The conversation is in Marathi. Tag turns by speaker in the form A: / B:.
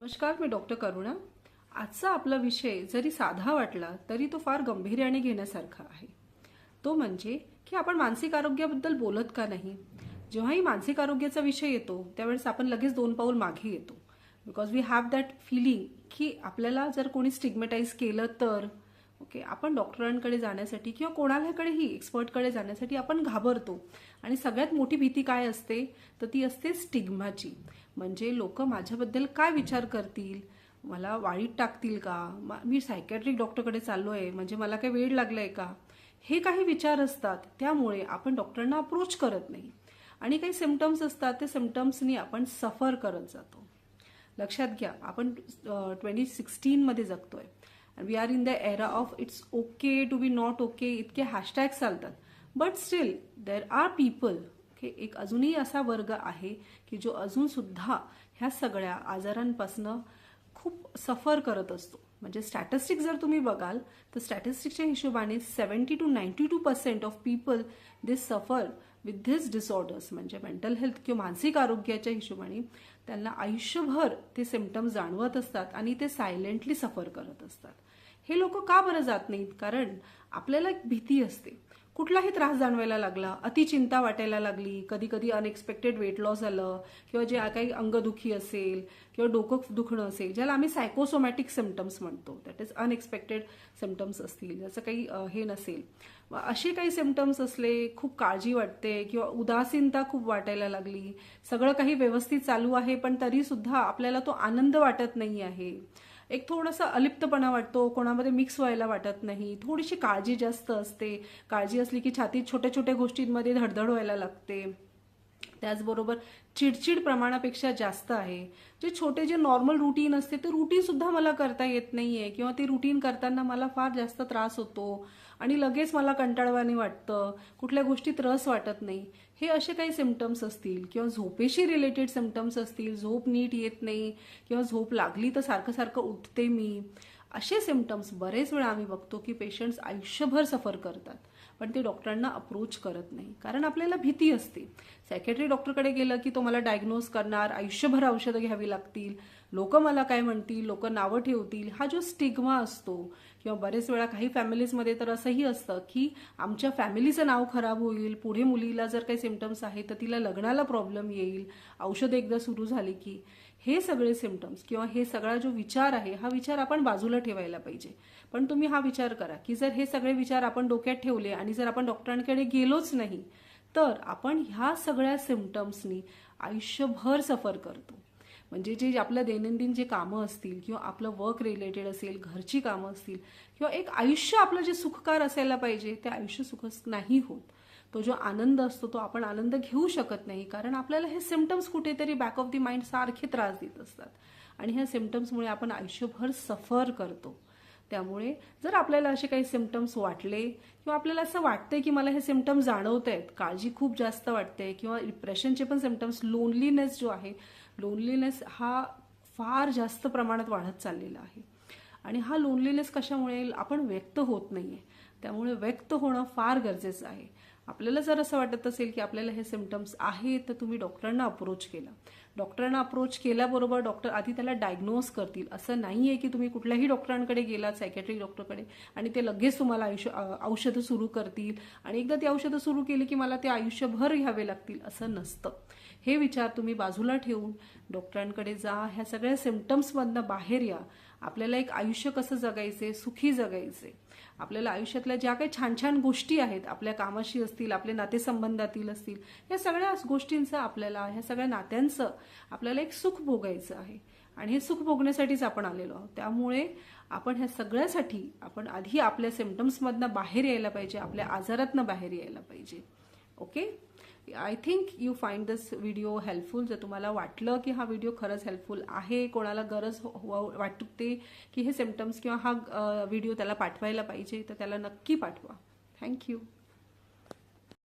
A: नमस्कार, मी डॉक्टर करुणा. आजचा आपला विषय जरी साधा वाटला तरी तो फार गंभीर्याने घेण्यासारखा आहे. तो म्हणजे की आपण मानसिक आरोग्याबद्दल बोलत का नाही. जेव्हाही मानसिक आरोग्याचा विषय येतो त्यावेळेस आपण लगेच 2 पाऊल मागे येतो. Because we have that feeling की आपल्याला जर कोणी स्टिग्मेटाइज केलं तर आपण डॉक्टरांकडे जाण्यासाठी किंवा कोणाकडेही एक्सपर्टकडे जाण्यासाठी आपण घाबरतो. आणि सगळ्यात मोठी भीती काय असते तर ती असते स्टिग्माची. म्हणजे लोक माझ्याबद्दल काय विचार करतील, मला वाळीत टाकतील का, मी सायकॅट्रिक डॉक्टरकडे चाललोय म्हणजे मला काही वेळ लागलाय का, हे काही विचार असतात. त्यामुळे आपण डॉक्टरांना अप्रोच करत नाही आणि काही सिम्पटम्स असतात, त्या सिम्पटम्सनी आपण सफर करत जातो. लक्षात घ्या, आपण 2016 मध्ये जगतोय. We are in the era of it's okay to be not okay, इतके हॅशटॅग चालतात. But still there are people, एक अजूनही असा वर्ग आहे की जो अजून सुद्धा ह्या सगळ्या आजारांपासून खूप सफर करत असतो. म्हणजे स्टॅटिस्टिक्स जर तुम्ही बघाल तर स्टॅटिस्टिक्सच्या हिशोबाने 70 to 92% ऑफ पीपल दे सफर विथ धिस डिसऑर्डर्स. म्हणजे मेंटल हेल्थ किंवा मानसिक आरोग्याच्या हिशोबाने त्यांना आयुष्यभर ते सिम्पटम्स जाणवत असतात आणि ते सायलेंटली सफर करत असतात. हे लोक का बरं जात नाहीत? कारण आपल्याला एक भीती असते. कुठलाही त्रास जाणवायला लागला, अतिचिंता वाटायला लागली, कधी कधी अनएक्सपेक्टेड वेट लॉस झालं किंवा जे काही अंगदुखी असेल किंवा डोकं दुखणं असेल, ज्याला आम्ही सायकोसोमॅटिक सिम्पटम्स म्हणतो, दॅट इज अनएक्सपेक्टेड सिम्पटम्स असतील, ज्याचं काही हे नसेल, असे काही सिम्पटम्स असले, खूप काळजी वाटते किंवा उदासीनता खूप वाटायला लागली, सगळं काही व्यवस्थित चालू आहे पण तरी सुद्धा आपल्याला तो आनंद वाटत नाही आहे, एक थोडासा अलिप्तपणा वाटतो, कोणामध्ये मिक्स व्हायला वाटत नाही, थोडीशी काळजी जास्त असते, काळजी असली की छातीत छोट्या छोट्या गोष्टींमध्ये धडधड व्हायला लागते, त्याचबरोबर चिडचिड प्रमाणापेक्षा जास्त आहे. जे नॉर्मल रुटीन असते ते रुटीन सुद्धा मला करता येत नाहीये किंवा ते रुटीन करताना मला फार जास्त त्रास होतो आणि लगेच मला कंटाळवाणी वाटतं, कुठल्या गोष्टीत रस वाटत नाही, हे असे काही सिम्पटम्स असतील किंवा झोपेशी रिलेटेड सिम्पटम्स असतील, झोप नीट येत नाही किंवा झोप लागली तर सारखं सारखं उठते मी, असे सिम्पटम्स बरेच वेळा आम्ही बघतो की पेशंट्स आयुष्यभर सफर करतात पण ते डॉक्टरांना अप्रोच करत नाही. कारण आपल्याला भीती असते. सायकॅट्रिक डॉक्टरकडे गेलं की तो मला डायग्नोज करणार, आयुष्यभर औषधं घ्यावी लागतील, लोक मला काय म्हणतील, लोक नावं ठेवतील, हा जो स्टिग्मा असतो. किंवा बरेच वेळा काही फॅमिलीजमध्ये तर असंही असतं की आमच्या फॅमिलीचं नाव खराब होईल, पुढे मुलीला जर काही सिम्पटम्स आहे तर तिला लग्नाला प्रॉब्लेम येईल, औषध एकदा सुरू झाली की. हे सगळे सिम्पटम्स किंवा हे सगळा जो विचार आहे, हा विचार आपण बाजूला ठेवायला पाहिजे. पण तुम्ही हा विचार करा की जर हे सगळे विचार आपण डोक्यात ठेवले आणि जर आपण डॉक्टरांकडे गेलोच नाही तर आपण ह्या सगळ्या सिम्पटम्सनी आयुष्यभर सफर करतो. म्हणजे जे आपलं दैनंदिन जे कामं असतील किंवा आपलं वर्क रिलेटेड असेल, घरची कामं असतील किंवा एक आयुष्य आपलं जे सुखकर असायला पाहिजे ते आयुष्य सुख नाही होत. तो जो आनंद असतो तो आपण आनंद घेऊ शकत नाही कारण आपल्याला हे सिम्पटम्स कुठेतरी बॅक ऑफ द माइंड सारखे त्रास देत असतात आणि ह्या सिम्पटम्समुळे आपण आयुष्यभर सफर करतो. त्यामुळे जर आपल्याला असे काही सिम्पटम्स वाटले किंवा आपल्याला असं वाटतंय की मला हे सिम्पटम्स जाणवत आहेत, काळजी खूप जास्त वाटते किंवा डिप्रेशनचे पण सिम्पटम्स, लोनलीनेस जो आहे, लोनलीनेस हा फार जास्त प्रमाणात वाढत चाललेला आहे आणि हा लोनलीनेस कशामुळे आपण व्यक्त होत नाहीये. त्यामुळे व्यक्त होणं फार गरजेचं आहे. आपल्याला जर असं वाटत असेल की आपल्याला हे सिम्पटम्स आहेत तर तुम्ही डॉक्टरांना अप्रोच केला. डॉक्टरांना अप्रोच केल्याबरोबर डॉक्टर आधी त्याला डायग्नोज करतील. असं नाहीये की तुम्ही कुठल्याही डॉक्टरांकडे गेलात, सायकॅट्रिक डॉक्टरकडे, आणि ते लगेच तुम्हाला औषधं सुरू करतील आणि एकदा ती औषधं सुरू केली की मला ते आयुष्यभर घ्यावे लागतील, असं नसतं. हे विचार तुम्ही बाजूला ठेवून डॉक्टरांकडे जा, ह्या सगळ्या सिम्पटम्समधनं बाहेर या. आपल्याला एक आयुष्य कसं जगायचे, सुखी जगायचे, आपल्याला आयुष्यातल्या ज्या काही छान छान गोष्टी आहेत, आपल्या कामाशी असतील, आपल्या नातेसंबंधातील असतील, या सगळ्या गोष्टींचं आपल्याला, ह्या सगळ्या नात्यांचं आपल्याला एक सुख भोगायचं आहे आणि हे सुख भोगण्यासाठीच आपण आलेलो आहोत. त्यामुळे आपण ह्या सगळ्यासाठी आपण आधी आपल्या सिम्पटम्समधनं बाहेर यायला पाहिजे, आपल्या आजारातनं बाहेर यायला पाहिजे. Okay, I think you find this video helpful. जर तुम्हाला वाटलं की हा व्हिडिओ खरंच हेल्पफुल आहे, कोणाला गरज वाटते की हे सिम्पटम्स किंवा हा व्हिडिओ त्याला पाठवायला पाहिजे, तर त्याला नक्की पाठवा. थँक्यू.